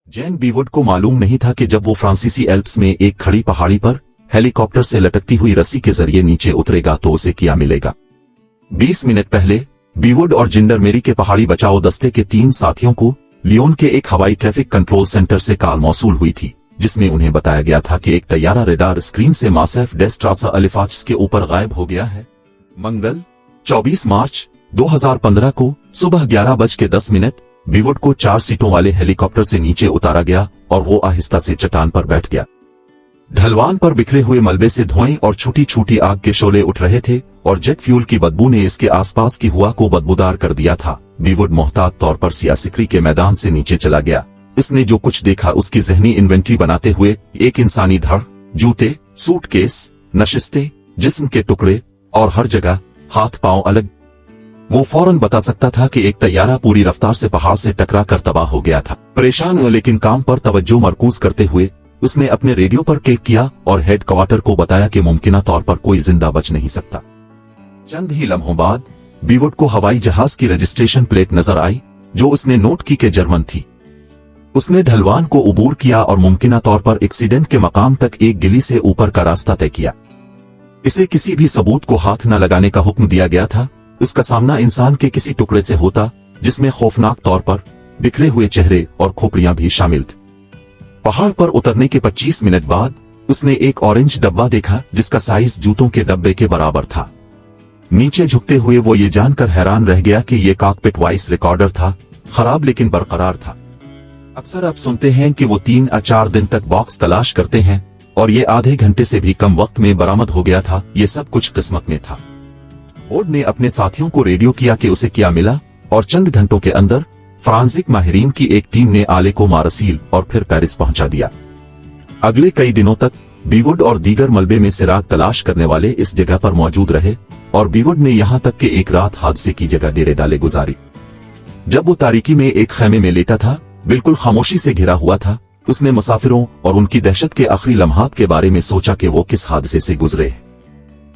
जैन बीवुड को मालूम नहीं था कि जब वो फ्रांसीसी एल्प्स में एक खड़ी पहाड़ी पर हेलीकॉप्टर से लटकती हुई रस्सी के जरिए नीचे उतरेगा तो उसे क्या मिलेगा। 20 मिनट पहले बीवुड और जिंडरमेरी के पहाड़ी बचाओ दस्ते के 3 साथियों को लियोन के एक हवाई ट्रैफिक कंट्रोल सेंटर से कॉल मौसूल हुई थी, जिसमें उन्हें बताया गया था कि एक तैयारा रेडार स्क्रीन से मासेफ डेस्ट्रासा अलिफाच के ऊपर गायब हो गया है। मंगल 24 मार्च 2015 को सुबह 11:10 बीवुड को 4 सीटों वाले हेलीकॉप्टर से नीचे उतारा गया और वो आहिस्ता से चट्टान पर बैठ गया। ढलवान पर बिखरे हुए मलबे से धुएं और छोटी छोटी आग के शोले उठ रहे थे और जेट फ्यूल की बदबू ने इसके आसपास की हवा को बदबूदार कर दिया था। बीवुड मोहतात तौर पर सियासिक्री के मैदान से नीचे चला गया। इसने जो कुछ देखा उसकी जहनी इन्वेंट्री बनाते हुए एक इंसानी धड़, जूते, सूटकेस, नशिस्ते, जिस्म के टुकड़े और हर जगह हाथ पांव अलग। वो फौरन बता सकता था कि एक तैयारा पूरी रफ्तार से पहाड़ से टकरा कर तबाह हो गया था। परेशान हुआ लेकिन काम पर तवज्जो मरकूज करते हुए उसने अपने रेडियो पर क्लिक किया और हेड क्वार्टर को बताया कि मुमकिना तौर पर कोई जिंदा बच नहीं सकता। चंद ही लम्हों बाद बीवुड को हवाई जहाज की रजिस्ट्रेशन प्लेट नजर आई जो उसने नोट की कि जर्मन थी। उसने ढलवान को उबूर किया और मुमकिना तौर पर एक्सीडेंट के मकाम तक एक गिली से ऊपर का रास्ता तय किया। इसे किसी भी सबूत को हाथ न लगाने का हुक्म दिया गया था। इसका सामना इंसान के किसी टुकड़े से होता जिसमें खौफनाक तौर पर बिखरे हुए चेहरे और खोपड़ियां भी शामिल थी। पहाड़ पर उतरने के 25 मिनट बाद उसने एक ऑरेंज डब्बा देखा जिसका साइज जूतों के डब्बे के बराबर था। नीचे झुकते हुए वो ये जानकर हैरान रह गया कि ये कॉकपिट वॉइस रिकॉर्डर था, खराब लेकिन बरकरार था। अक्सर आप सुनते हैं कि वो 3 या 4 दिन तक बॉक्स तलाश करते हैं और ये आधे घंटे से भी कम वक्त में बरामद हो गया था। ये सब कुछ किस्मत में था। बोर्ड ने अपने साथियों को रेडियो किया कि उसे क्या मिला और चंद घंटों के अंदर फ्रांसिक माहिरीन की एक टीम ने आले को मारसील और फिर पेरिस पहुंचा दिया। अगले कई दिनों तक बीवुड और दीगर मलबे में सिराग तलाश करने वाले इस जगह पर मौजूद रहे और बीवुड ने यहां तक कि एक रात हादसे की जगह डेरे डाले गुजारी। जब वो तारीकी में एक खेमे में लेटा था, बिल्कुल खामोशी से घिरा हुआ था, उसने मुसाफिरों और उनकी दहशत के आखिरी लम्हात के बारे में सोचा कि वो किस हादसे से गुजरे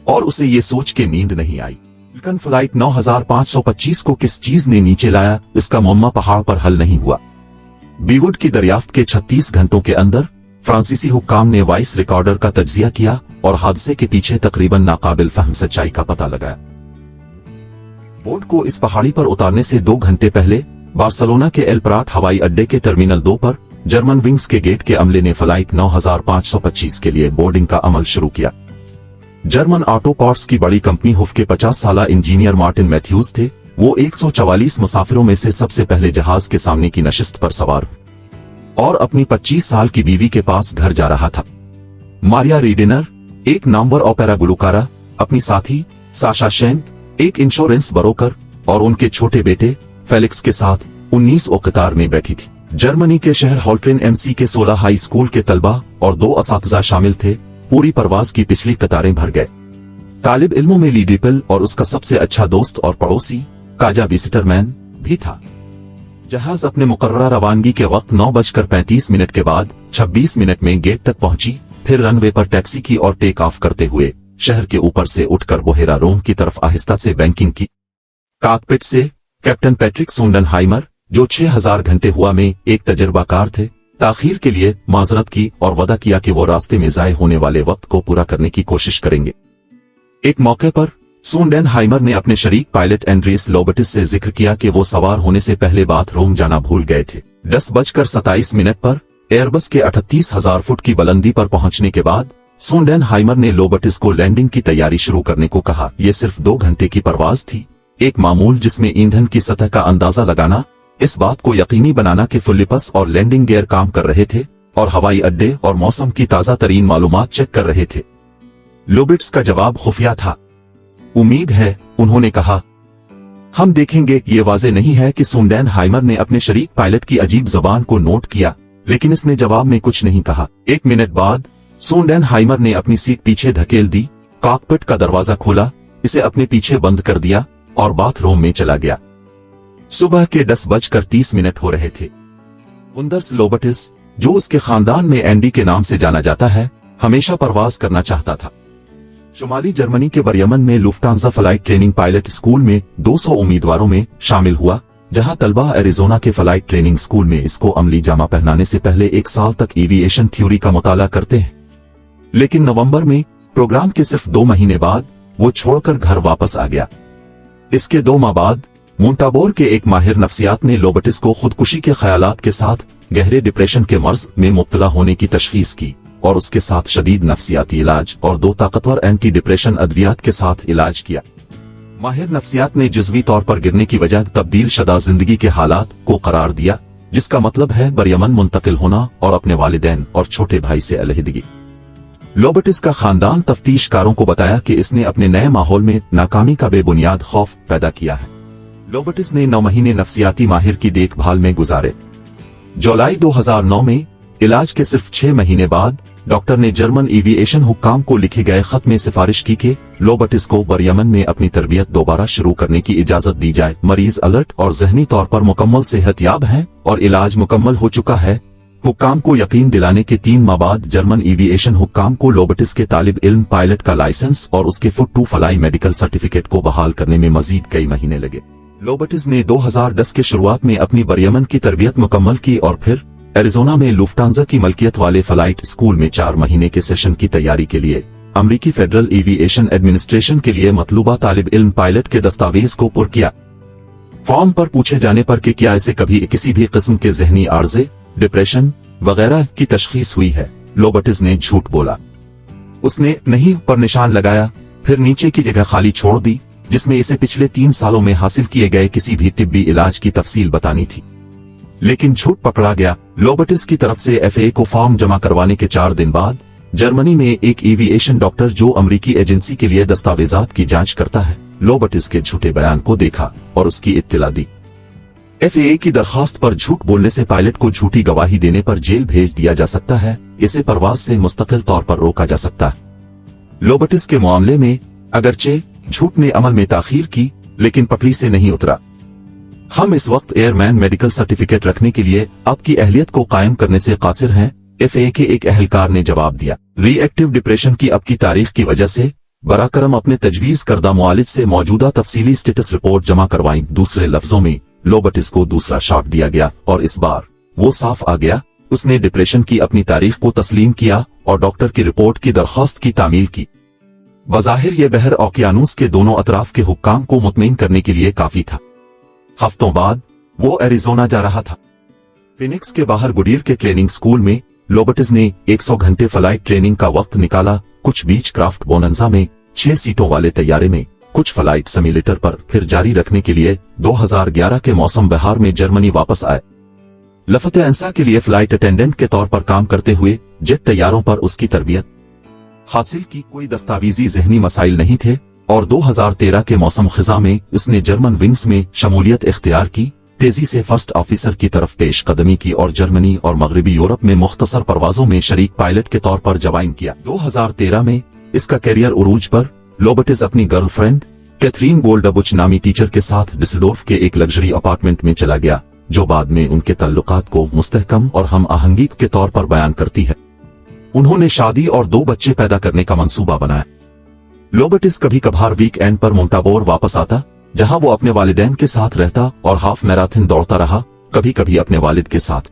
और उसे ये सोच के नींद नहीं आई। फॉल्कन फ्लाइट 9525 को किस चीज ने नीचे लाया, इसका मुअम्मा पहाड़ पर हल नहीं हुआ। बीवुड की दरियाफ्त के 36 घंटों के अंदर फ्रांसीसी हुक्काम ने वॉइस रिकॉर्डर का तज्जिया किया और हादसे के पीछे तकरीबन नाकाबिल फहम सच्चाई का पता लगाया। बोट को इस पहाड़ी पर उतारने से 2 घंटे पहले बार्सिलोना के एल प्राट हवाई अड्डे के टर्मिनल 2 पर जर्मन विंग्स के गेट के अमले ने फ्लाइट 9525 के लिए बोर्डिंग का अमल शुरू किया। जर्मन ऑटो पार्ट्स की बड़ी कंपनी हुफ के 50 साला इंजीनियर मार्टिन मैथ्यूज थे। वो 144 मुसाफिरों में से सबसे पहले जहाज के सामने की नशिस्त पर सवार और अपनी 25 साल की बीवी के पास घर जा रहा था। मारिया रीडेनर, एक नामवर ओपेरा गुलकारा, अपनी साथी साशा शेंक, एक इंश्योरेंस ब्रोकर और उनके छोटे बेटे फेलिक्स के साथ 19 कतार में बैठी थी। जर्मनी के शहर हॉल्ट्रेन एमसी के 16 हाई स्कूल के तलबा और 2 असातिज़ा शामिल थे। पूरी परवाज की पिछली कतारें भर गए। तालिब इल्मों में ली डिपल और उसका सबसे अच्छा दोस्त और पड़ोसी काजा विजिटरमैन भी था। जहाज अपने मुकर्ररा रवानगी के वक्त 9:35 के बाद 26 मिनट में गेट तक पहुंची, फिर रनवे पर टैक्सी की और टेक ऑफ करते हुए शहर के ऊपर से उठकर बोहेरा रोम की तरफ आहिस्ता से बैंकिंग की। कॉकपिट से कैप्टन पैट्रिक सोंडनहाइमर, जो 6000 घंटे हुआ में एक तजर्बाकार थे, ताखीर के लिए माजरत की और वादा किया कि वो रास्ते में जाए होने वाले वक्त को पूरा करने की कोशिश करेंगे। एक मौके पर सोंडनहाइमर ने अपने शरीक पायलट एंड्रियस लोबटिस से जिक्र किया कि वो सवार होने से पहले बात रोम जाना भूल गए थे। 10:27 पर एयरबस के 38,000 फुट की बुलंदी पर पहुंचने के बाद सोंडनहाइमर ने लोबटिस को लैंडिंग की तैयारी शुरू करने को कहा। यह सिर्फ 2 घंटे की परवाज थी, एक मामूल जिसमें ईंधन की सतह का अंदाजा लगाना, इस बात को यकीनी बनाना कि फुलिपस और लैंडिंग गियर काम कर रहे थे और हवाई अड्डे और मौसम की ताजा तरीन मालूमात चेक कर रहे थे। लोबिट्स का जवाब खुफिया था। उम्मीद है, उन्होंने कहा, हम देखेंगे। ये वाजे नहीं है कि सोंडनहाइमर ने अपने शरीक पायलट की अजीब जबान को नोट किया, लेकिन इसने जवाब में कुछ नहीं कहा। 1 मिनट बाद सोंडनहाइमर ने अपनी सीट पीछे धकेल दी, कॉकपिट का दरवाजा खोला, इसे अपने पीछे बंद कर दिया और बाथरूम में चला गया। सुबह के 10:30 हो रहे थे। उंदर्स लोबटिस, जो उसके खानदान में एंडी के नाम से जाना जाता है, हमेशा परवाज करना चाहता था। शुमाली जर्मनी के बरयमन में लुफ्टांजा फ्लाइट ट्रेनिंग पायलट स्कूल में 200 उम्मीदवारों में शामिल हुआ, जहां तलबा एरिजोना के फ्लाइट ट्रेनिंग स्कूल में इसको अमली जामा पहनाने से पहले 1 साल तक एविएशन थ्योरी का मुताला करते हैं। लेकिन नवंबर में प्रोग्राम के सिर्फ 2 महीने बाद वो छोड़कर घर वापस आ गया। इसके 2 माह बाद मोंटाबोर के एक माहिर नफ्सियात ने लोबटिस को खुदकुशी के ख्यालात के साथ गहरे डिप्रेशन के मर्ज में मुब्तला होने की तशखीस की और उसके साथ शदीद नफ्सियाती इलाज और 2 ताकतवर एंटी डिप्रेशन अद्वियात के साथ इलाज किया। माहिर नफ्सियात ने जुज़वी तौर पर गिरने की वजह तब्दील शुदा जिंदगी के हालात को करार दिया, जिसका मतलब है बरयमन मुंतकिल होना और अपने वालिदैन और छोटे भाई से अलहदगी। लोबटिस का खानदान तफ्तीशकारों को बताया कि इसने अपने नए माहौल में नाकामी का बेबुनियाद खौफ पैदा किया है। लोबटिस ने 9 महीने नफ्सियाती माहिर की देखभाल में गुजारे। जुलाई 2009 में इलाज के सिर्फ 6 महीने बाद डॉक्टर ने जर्मन एविएशन हुक्काम को लिखे गए खत में सिफारिश की कि लोबटिस को बरयमन में अपनी तरबियत दोबारा शुरू करने की इजाजत दी जाए। मरीज अलर्ट और जहनी तौर पर मुकम्मल सेहतयाब हैं और इलाज मुकम्मल हो चुका है। हुक्काम को यकीन दिलाने के 3 माह बाद जर्मन एविएशन हुक्काम को लोबटिस के तालिब इल्म पायलट का लाइसेंस और उसके fit to fly medical certificate को बहाल करने में मजीद कई महीने लगे। लोबटिस ने 2010 के शुरुआत में अपनी बरयमन की तरबियत मुकम्मल की और फिर एरिजोना में लुफ्टांजा की मलकियत वाले फ्लाइट स्कूल में 4 महीने के सेशन की तैयारी के लिए अमरीकी फेडरल एविएशन एडमिनिस्ट्रेशन के लिए मतलूबा तालिब इल्म पायलट के दस्तावेज को पुर किया। फॉर्म पर पूछे जाने पर कि क्या इसे कभी किसी भी किस्म के जहनी आर्जे, डिप्रेशन वगैरह की तशखीस हुई है, लोबटिस ने झूठ बोला। उसने नहीं पर निशान लगाया, फिर नीचे की जगह खाली छोड़ दी जिसमें इसे पिछले 3 सालों में हासिल किए गए किसी भी तिब्बी इलाज की तफसील बतानी थी। लेकिन झूठ पकड़ा गया। लोबटिस की तरफ से एफए को फॉर्म जमा करवाने के 4 दिन बाद जर्मनी में एक एविएशन डॉक्टर जो अमरीकी एजेंसी के लिए दस्तावेजात की जांच करता है, लोबटिस के झूठे बयान को देखा और उसकी इत्तला दी। एफए की दरखास्त पर झूठ बोलने से पायलट को झूठी गवाही देने पर जेल भेज दिया जा सकता है। इसे परवाज से मुस्तकिल तौर पर रोका जा सकता है। लोबटिस के मामले में अगरचे झूठ ने अमल में ताखीर की, लेकिन पटरी से नहीं उतरा। हम इस वक्त एयरमैन मेडिकल सर्टिफिकेट रखने के लिए आपकी अहलियत को कायम करने से कासिर हैं, एफए के एक एहलकार ने जवाब दिया। रिएक्टिव डिप्रेशन की अब की तारीख की वजह से बराकरम अपने तजवीज करदा मुआलिज से मौजूदा तफसीली स्टेटस रिपोर्ट जमा करवाई। दूसरे लफ्जों में लोबटिस को दूसरा शॉट दिया गया और इस बार वो साफ आ गया। उसने डिप्रेशन की अपनी तारीख को तस्लीम किया और डॉक्टर की रिपोर्ट की दरख्वास्त की तामील की। बज़ाहिर ये बहर ओकियानूस के दोनों अतराफ के हुक्काम को मुतमईन करने के लिए काफी था। हफ्तों बाद वो एरिजोना जा रहा था। फिनिक्स के बाहर गुडीर के ट्रेनिंग स्कूल में लोबटिस ने 100 घंटे फ्लाइट ट्रेनिंग का वक्त निकाला। कुछ बीच क्राफ्ट बोनंजा में 6 सीटों वाले तैयारे में, कुछ फ्लाइट सिम्युलेटर पर, फिर जारी रखने के लिए 2011 के मौसम बहार में जर्मनी वापस आए। लफ्ते अंसा के लिए फ्लाइट अटेंडेंट के तौर पर काम करते हुए जेट तैयारों पर उसकी तरबियत हासिल की। कोई दस्तावेजी जहनी मसाइल नहीं थे और 2013 के मौसम खिजा में उसने जर्मन विंग्स में शमूलियत इख्तियार की, तेजी से फर्स्ट ऑफिसर की तरफ पेश कदमी की और जर्मनी और मगरबी यूरोप में मुख्तसर परवाजों में शरीक पायलट के तौर पर ज्वाइन किया। 2013 में इसका कैरियर उरूज पर लोबटिस अपनी गर्लफ्रेंड कैथरीन गोल्डबुच नामी टीचर के साथ डिसल्डोर्फ के एक लग्जरी अपार्टमेंट में चला गया, जो बाद में उनके ताल्लुकात को मुस्तहकम और हम आहंगी के तौर पर बयान करती है। उन्होंने शादी और 2 बच्चे पैदा करने का मंसूबा बनाया। लोबटिस कभी कभार वीक एंड पर मोंटाबोर वापस आता, जहां वो अपने वालिदैन के साथ रहता और हाफ मैराथन दौड़ता रहा, कभी कभी अपने वालिद के साथ।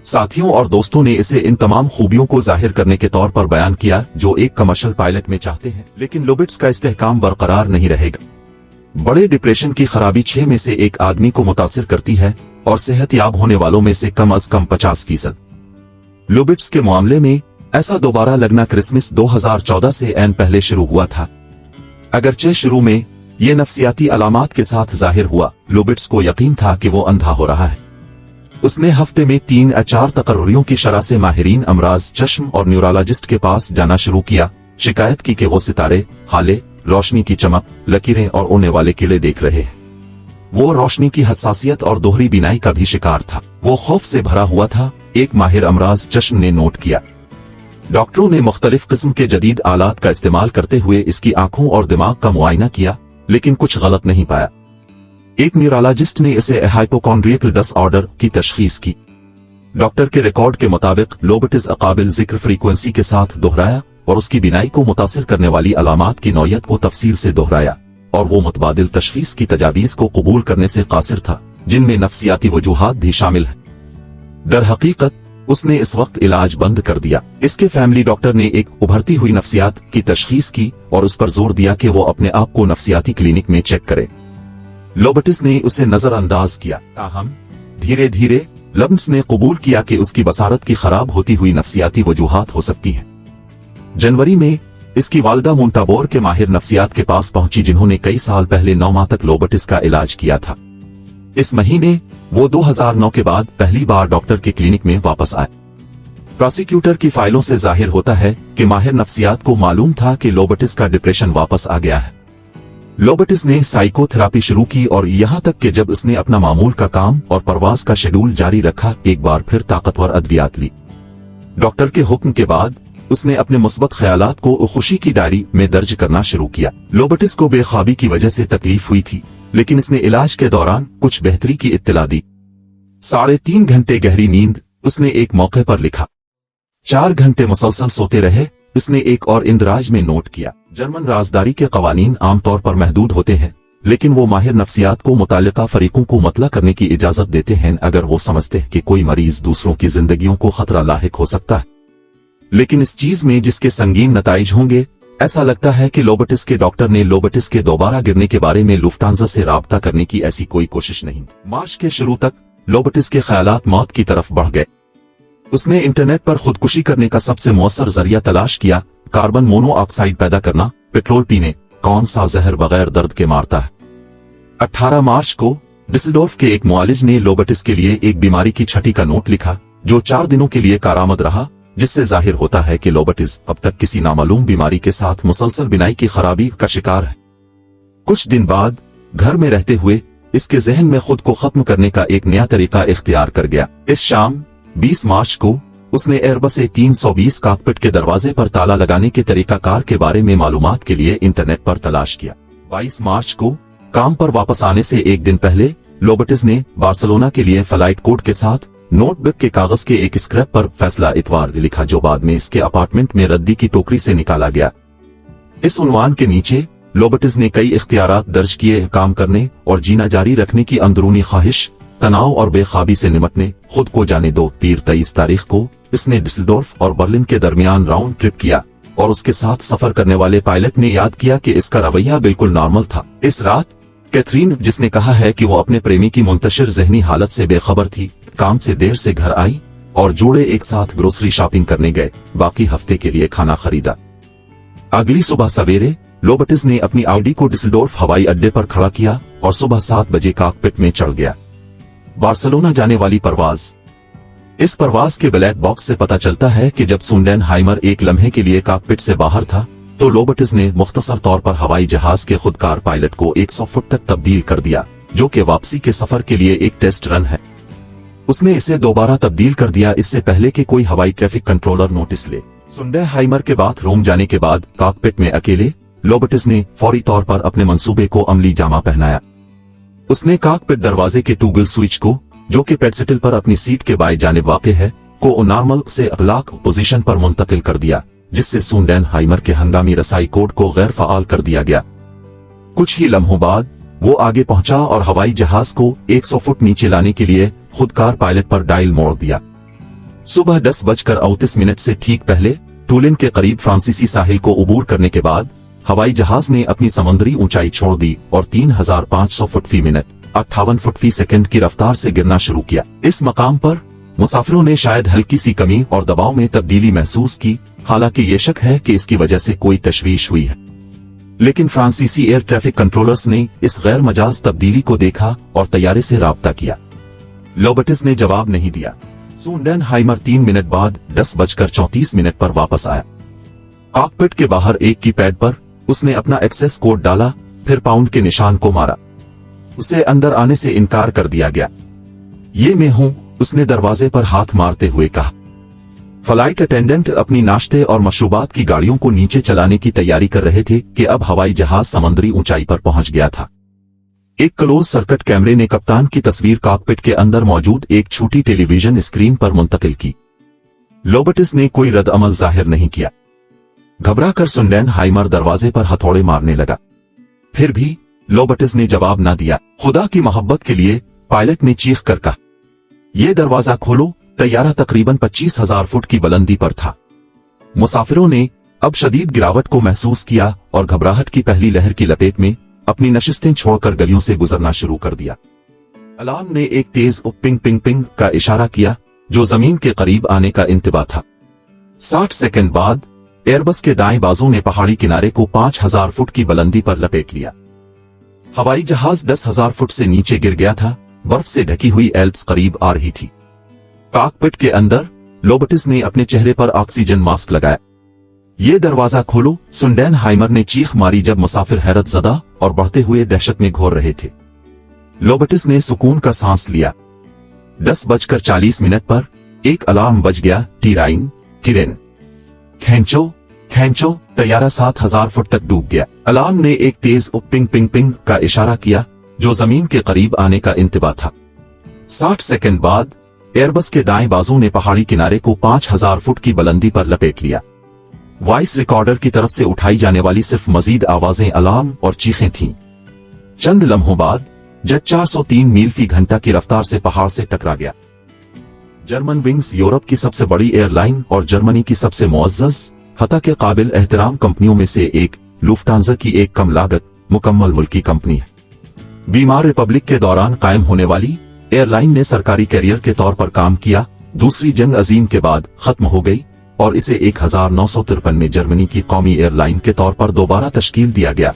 साथियों और दोस्तों ने इसे इन तमाम खूबियों को जाहिर करने के तौर पर बयान किया जो एक कमर्शियल पायलट में चाहते हैं। लेकिन लोबटिस का इस्तेहकाम बरकरार नहीं रहेगा। बड़े डिप्रेशन की खराबी 6 में से 1 आदमी को मुतासिर करती है और सेहतयाब होने वालों में से कम अज कम 50%। लोबटिस के मामले में ऐसा दोबारा लगना क्रिसमस 2014 से ऐन पहले शुरू हुआ था। अगरचे शुरू में ये नफ्सियाती अलामात के साथ जाहिर हुआ, लोबटिस को यकीन था कि वो अंधा हो रहा है। उसने हफ्ते में 3 या 4 तकर्रियों की शरह से माहिरीन अमराज चश्म और न्यूरोलॉजिस्ट के पास जाना शुरू किया। शिकायत की कि वो सितारे, हाले, रोशनी की चमक, लकीरें और उड़ने वाले कीड़े देख रहे हैं। वो रोशनी की हसासियत और दोहरी बीनाई का भी शिकार था। वो खौफ से भरा हुआ था, एक माहिर अमराज चश्म ने नोट किया। डॉक्टरों ने मुख्तलिफ किस्म के जदीद आलात का इस्तेमाल करते हुए इसकी आंखों और दिमाग का मुआयना किया, लेकिन कुछ गलत नहीं पाया। एक न्यूरोलॉजिस्ट ने इसे हाइपोकॉन्ड्रियल डिसऑर्डर की तशखीस की। डॉक्टर के रिकॉर्ड के मुताबिक लोबटिस अकाबिल जिक्र फ्रीक्वेंसी के साथ दोहराया और उसकी बीनाई को मुतासिर करने वाली अलामात की नौयत को तफसील से दोहराया और वो मुतबादिल तशखीस की तजावीज को कबूल करने से कासिर था। जिनमें नफ्सियाती वजूहात भी शामिल हैं। दर हकीकत उसने इस वक्त इलाज बंद कर दिया। इसके फैमिली डॉक्टर ने एक उभरती हुई नफ्सियात की तशखीस की और उस पर जोर दिया कि वो अपने आप को नफ्सियाती क्लिनिक में चेक करे। लोबटिस ने उसे नजरअंदाज किया। ताहम धीरे धीरे लब्स ने कबूल किया कि उसकी बसारत की खराब होती हुई नफ्सियाती वजूहात हो सकती हैं। जनवरी में इसकी वालदा मोंटाबोर के माहिर नफ्सियात के पास पहुंची, जिन्होंने कई साल पहले 9 माह तक लोबटिस का इलाज किया था। इस महीने वो 2009 के बाद पहली बार डॉक्टर के क्लिनिक में वापस आए। प्रोसिक्यूटर की फाइलों से जाहिर होता है कि माहिर नफ्सियात को मालूम था कि लोबटिस का डिप्रेशन वापस आ गया है। लोबटिस ने साइकोथेरापी शुरू की और यहां तक कि जब उसने अपना मामूल का काम और परवाज का शेड्यूल जारी रखा, एक बार फिर ताकतवर अद्वियात ली। डॉक्टर के हुक्म के बाद उसने अपने मुस्बत ख्यालात को खुशी की डायरी में दर्ज करना शुरू किया। लोबटिस को बेख्वाबी की वजह से तकलीफ हुई थी, लेकिन इसने इलाज के दौरान कुछ बेहतरी की इत्तला दी। 3.5 घंटे गहरी नींद उसने एक मौके पर लिखा। 4 घंटे मुसलसल सोते रहे इसने एक और इंदराज में नोट किया। जर्मन राजदारी के कवानीन आमतौर पर महदूद होते हैं, लेकिन वो माहिर नफ्सियात को मुताल्लिका फरीकों को मतला करने की इजाजत देते हैं अगर वो समझते हैं कि कोई मरीज दूसरों की जिंदगियों को खतरा लाहिक हो सकता है, लेकिन इस चीज में जिसके संगीन नताइज होंगे। ऐसा लगता है कि लोबटिस के डॉक्टर ने लोबटिस के दोबारा गिरने के बारे में लुफ्टांजा से राब्ता करने की ऐसी कोई कोशिश नहीं। मार्च के शुरू तक लोबटिस के ख्यालात मौत की तरफ बढ़ गए। उसने इंटरनेट पर खुदकुशी करने का सबसे मौसर जरिया तलाश किया। कार्बन मोनोऑक्साइड पैदा करना, पेट्रोल पीने, कौन सा जहर बगैर दर्द के मारता है। 18 मार्च को डिसल्डोर्फ के एक मुआलिज ने लोबटिस के लिए एक बीमारी की छठी का नोट लिखा, जो 4 दिनों के लिए कारामद रहा, जिससे जाहिर होता है कि लोबटिस अब तक किसी नामालूम बीमारी के साथ मुसलसल बिनाई की खराबी का शिकार है। कुछ दिन बाद घर में रहते हुए इसके जहन में खुद को खत्म करने का एक नया तरीका इख्तियार कर गया। इस शाम 20 मार्च को उसने एयरबस A320 कॉकपिट के दरवाजे पर ताला लगाने के तरीकाकार के बारे में मालूमात के लिए इंटरनेट पर तलाश किया। 22 मार्च को काम पर वापस आने से एक दिन पहले लोबटिस ने बार्सिलोना के लिए फ्लाइट कोड के साथ नोटबुक के कागज के एक स्क्रैप पर फैसला इतवार लिखा, जो बाद में इसके अपार्टमेंट में रद्दी की टोकरी से निकाला गया। इस उन्वान के नीचे लोबटिस ने कई इख्तियारात दर्ज किए, काम करने और जीना जारी रखने की अंदरूनी ख्वाहिश, तनाव और बेख्वाबी से निपटने, खुद को जाने दो। 23 तारीख को इसने डिसल्डोर्फ और बर्लिन के दरमियान राउंड ट्रिप किया और उसके साथ सफर करने वाले पायलट ने याद किया कि इसका रवैया बिल्कुल नॉर्मल था। इस रात कैथरीन, जिसने कहा है कि वो अपने प्रेमी की मुंतशिर जहनी हालत से बेखबर थी, काम से देर से घर आई और जोड़े एक साथ ग्रोसरी शॉपिंग करने गए, बाकी हफ्ते के लिए खाना खरीदा। अगली सुबह सवेरे लोबटिस ने अपनी ऑडी को डिसल्डोर्फ हवाई अड्डे पर खड़ा किया और सुबह 7 बजे कॉकपिट में चढ़ गया। बार्सिलोना जाने वाली परवाज। इस परवाज के ब्लैक बॉक्स से पता चलता है कि जब सुंडेनहाइमर एक लम्हे के लिए कॉकपिट से बाहर था, तो लोबटिस ने मुख्तसर तौर पर हवाई जहाज के खुदकार पायलट को 100 फुट तक तब्दील कर दिया, जो कि वापसी के सफर के लिए एक टेस्ट रन है। उसने इसे दोबारा तब्दील कर दिया इससे पहले कि कोई हवाई ट्रैफिक कंट्रोलर नोटिस ले। सुंडेनहाइमर के बाथरूम जाने के बाद कॉकपिट में अकेले लोबटिस ने फौरी तौर पर अपने मंसूबे को अमली जामा पहनाया। उसने कॉकपिट दरवाजे के टूगल स्विच को, जो कि पेडसेटल पर अपनी सीट के बाएं जानिब वाक़ है, को नॉर्मल से लॉक पोजीशन पर मुंतकिल कर दिया, जिससे सुंडेनहाइमर के हंगामी रसाई कोड को गैर फाल कर दिया गया। कुछ ही लम्हों बाद वो आगे पहुंचा और हवाई जहाज को 100 फुट नीचे लाने के लिए खुदकार पायलट पर डायल मोड़ दिया। सुबह 10:38 से ठीक पहले टूलिन के करीब फ्रांसीसी साहिल को उबूर करने के बाद हवाई जहाज ने अपनी समुद्री ऊंचाई छोड़ दी और 3500 फुट फी मिनट 58 फुट फी सेकंड की रफ्तार से गिरना शुरू किया। इस मकाम पर मुसाफिरों ने शायद हल्की सी कमी और दबाव में तब्दीली महसूस की, हालांकि ये शक है कि इसकी वजह से कोई तशवीश हुई है। लेकिन फ्रांसीसी एयर ट्रैफिक कंट्रोलर्स ने इस गैर मजाज तब्दीली को देखा और तैयारे से राब्ता किया। लोबटिस ने जवाब नहीं दिया। सुंडेनहाइमर 3 मिनट बाद 10:34 पर वापस आया। कॉकपिट के बाहर एक कीपैड पर उसने अपना एक्सेस कोड डाला, फिर पाउंड के निशान को मारा। उसे अंदर आने से इनकार कर दिया गया। ये मैं हूं, उसने दरवाजे पर हाथ मारते हुए कहा। फ्लाइट अटेंडेंट अपनी नाश्ते और मशरूबात की गाड़ियों को नीचे चलाने की तैयारी कर रहे थे कि अब हवाई जहाज समुद्री ऊंचाई पर पहुंच गया था। एक क्लोज सर्किट कैमरे ने कप्तान की तस्वीर कॉकपिट के अंदर मौजूद एक छोटी टेलीविजन स्क्रीन पर मुंतकिल की। लोबटिस ने कोई रद्द अमल जाहिर नहीं किया। घबराकर सुंडेनहाइमर दरवाजे पर हथौड़े मारने लगा। फिर भी लोबटिस ने जवाब न दिया। खुदा की मोहब्बत के लिए पायलट ने चीख कर कहा, "ये दरवाजा खोलो।" तैयारा तकरीबन 25,000 फुट की बुलंदी पर था। मुसाफिरों ने अब शदीद गिरावट को महसूस किया और घबराहट की पहली लहर की लपेट में अपनी नशिस्तें छोड़कर गलियों से गुजरना शुरू कर दिया। अलार्म ने एक तेज पिंग पिंग पिंग का इशारा किया जो जमीन के करीब आने का इंतबा था। 60 सेकंड बाद एयरबस के दाएं बाजू ने पहाड़ी किनारे को 5,000 फुट की बुलंदी पर लपेट लिया। हवाई जहाज 10,000 फुट से नीचे गिर गया था। बर्फ से ढकी हुई एल्प्स करीब आ रही थी। कॉकपिट के अंदर लोबटिस ने अपने चेहरे पर ऑक्सीजन मास्क लगाया। "ये दरवाजा खोलो," सुंडेनहाइमर ने चीख मारी जब मुसाफिर हैरत ज़दा और बढ़ते हुए दहशत में घोर रहे थे। लोबटिस ने सुकून का सांस लिया। 10:40 पर एक अलार्म बज गया। टीरेन खींचो खींचो। तैयारा 7,000 फुट तक डूब गया। अलार्म ने एक तेज पिंग पिंग पिंग का इशारा किया जो जमीन के करीब आने का इंतबा था। 60 सेकंड बाद एयरबस के दाएं बाजू ने पहाड़ी किनारे को 5,000 फुट की बुलंदी पर लपेट लिया। वॉइस रिकॉर्डर की तरफ से उठाई जाने वाली सिर्फ मजीद आवाजें अलार्म और चीखें थीं। चंद लम्हों बाद जेट 403 मील फी घंटा की रफ्तार से पहाड़ से टकरा गया। जर्मन विंग्स यूरोप की सबसे बड़ी एयरलाइन और जर्मनी की सबसे मुअज़्ज़ज़ हता के काबिल एहतराम कंपनियों में से एक लुफ्टांजा की एक कम लागत मुकम्मल मुल्की कंपनी है। बीमार रिपब्लिक के दौरान कायम होने वाली एयरलाइन ने सरकारी कैरियर के तौर पर काम किया। दूसरी जंग अजीम के बाद खत्म हो गई और इसे 1953 में जर्मनी की कौमी एयरलाइन के तौर पर दोबारा तश्कील दिया गया।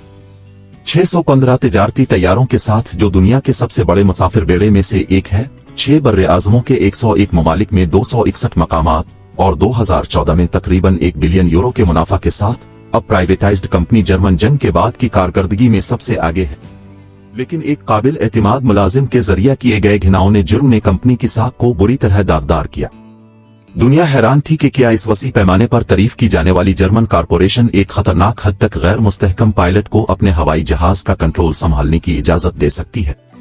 615 तिजारती तैयारों के साथ जो दुनिया के सबसे बड़े मुसाफिर बेड़े में से एक है। 6 बर्रे आज़मों के 101 ममालिक में 261 मकामात और 2014 में तकरीबन 1 बिलियन यूरो के मुनाफा के साथ अब प्राइवेटाइज्ड कंपनी जर्मन जंग के बाद की कारकर्दगी में सबसे आगे है। लेकिन एक काबिल एतमाद मुलाजिम के जरिए किए गए घिनौने जुर्म ने कंपनी की साख को बुरी तरह दागदार किया। दुनिया हैरान थी कि क्या इस वसी पैमाने पर तारीफ की जाने वाली जर्मन कारपोरेशन एक खतरनाक हद तक गैर मुस्तहकम पायलट को अपने हवाई जहाज का कंट्रोल संभालने की इजाजत दे सकती है।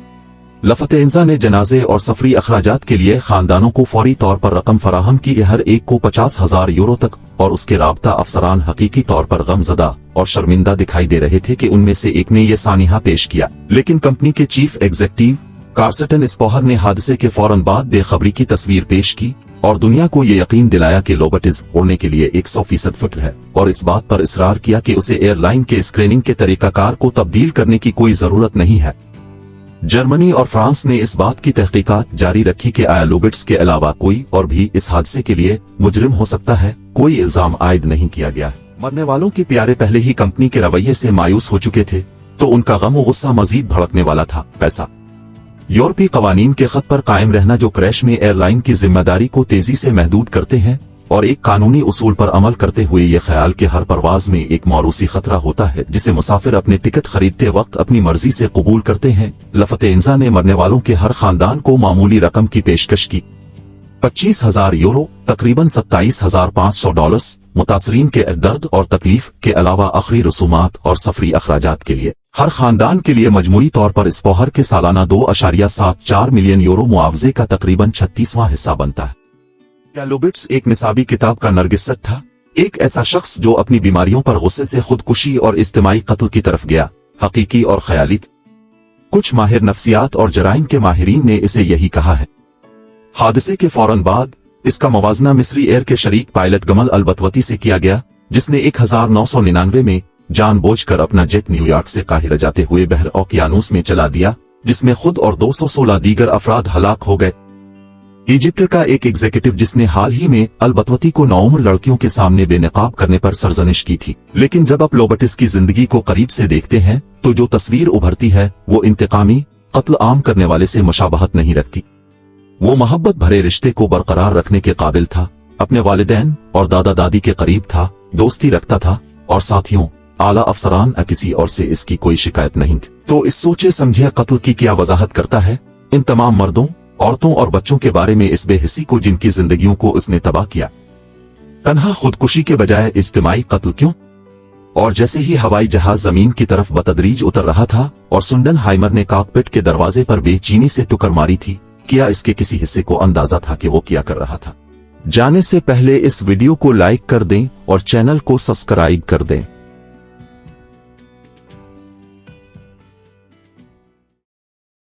लफ्तांजा ने जनाजे और सफरी अखराजात के लिए खानदानों को फौरी तौर पर रकम फराहम की। हर एक को 50,000 यूरो तक और उसके राब्ता अफसरान हकीकी तौर पर गमजदा और शर्मिंदा दिखाई दे रहे थे कि उनमें से एक ने यह सानिहा पेश किया। लेकिन कंपनी के चीफ एग्जीक्यूटिव कार्स्टन स्पोहर ने हादसे के फौरन बाद बेखबरी की तस्वीर पेश की और दुनिया को ये यकीन दिलाया कि लोबटिस उड़ने के लिए 100% फिट है और इस बात पर इसरार किया कि उसे एयरलाइन के स्क्रीनिंग के तरीकाकार को तब्दील करने की कोई जरूरत नहीं है। जर्मनी और फ्रांस ने इस बात की तहकीकात जारी रखी कि आया लोबटिस के अलावा कोई और भी इस हादसे के लिए मुजरिम हो सकता है। कोई इल्जाम आयद नहीं किया गया। मरने वालों के प्यारे पहले ही कंपनी के रवैये से मायूस हो चुके थे तो उनका गम और गुस्सा मजीद भड़कने वाला था। पैसा यूरोपीय कवानीन के खत पर कायम रहना जो क्रैश में एयरलाइन की जिम्मेदारी को तेजी से महदूद करते हैं और एक कानूनी उसूल पर अमल करते हुए ये ख्याल कि हर परवाज में एक मौरूसी खतरा होता है जिसे मुसाफिर अपने टिकट खरीदते वक्त अपनी मर्जी से कबूल करते हैं। लफ्तांजा ने मरने वालों के हर खानदान को मामूली रकम की पेशकश की। 25,000 यूरो तकरीबन $27,500 मुतासरीन के दर्द और तकलीफ के अलावा आखिरी रसूमात और सफरी अखराजात के लिए हर खानदान के लिए मजमूई तौर पर स्पोहर के सालाना 2.74 मिलियन यूरो मुआवजे का तकरीबन 36वां हिस्सा बनता है। क्या लोबटिस एक निसाबी किताब का नरगिसत था? एक ऐसा शख्स जो अपनी बीमारियों पर गुस्से से खुदकुशी और इज्तिमाई कत्ल की तरफ गया, हकीकी और ख्याली। कुछ माहिर नफ्सियात और जराइम के माहिरीन ने इसे यही कहा है। हादसे के फौरन बाद इसका मवाजना मिस्री एयर के शरीक पायलट गमल अलबतवती से किया गया जिसने 1999 में जानबूझकर अपना जेट न्यूयॉर्क से काहिरा जाते हुए बहर ओकियानूस में चला दिया जिसमें खुद और 216 दीगर अफराद हलाक हो गए। इजिप्ट का एक एग्जीक्यूटिव जिसने हाल ही में अलबतवती को नौउम्र लड़कियों के सामने बेनकाब करने पर सरजनिश की थी। लेकिन जब आप लोबटिस की जिंदगी को करीब से देखते हैं तो जो तस्वीर उभरती है वो इंतकामी कत्ल आम करने वाले से मुशाबहत नहीं रखती। वो मोहब्बत भरे रिश्ते को बरकरार रखने के काबिल था, अपने वालिदैन और दादा दादी के करीब था, दोस्ती रखता था और साथियों आला अफसरान किसी और से इसकी कोई शिकायत नहीं थी। तो इस सोचे समझे कत्ल की क्या वजाहत करता है? इन तमाम मर्दों, औरतों और बच्चों के बारे में इस बेहिस्सी को जिनकी जिंदगियों को उसने तबाह किया। तन्हा खुदकुशी के बजाय इज्तिमाई कत्ल क्यों? और जैसे ही हवाई जहाज जमीन की तरफ बतदरीज उतर रहा था और सुंडेनहाइमर ने कॉकपिट के दरवाजे पर बेचैनी से टुकर मारी थी, क्या इसके किसी हिस्से को अंदाजा था कि वो क्या कर रहा था? जाने से पहले इस वीडियो को लाइक कर दें और चैनल को सब्सक्राइब कर दें।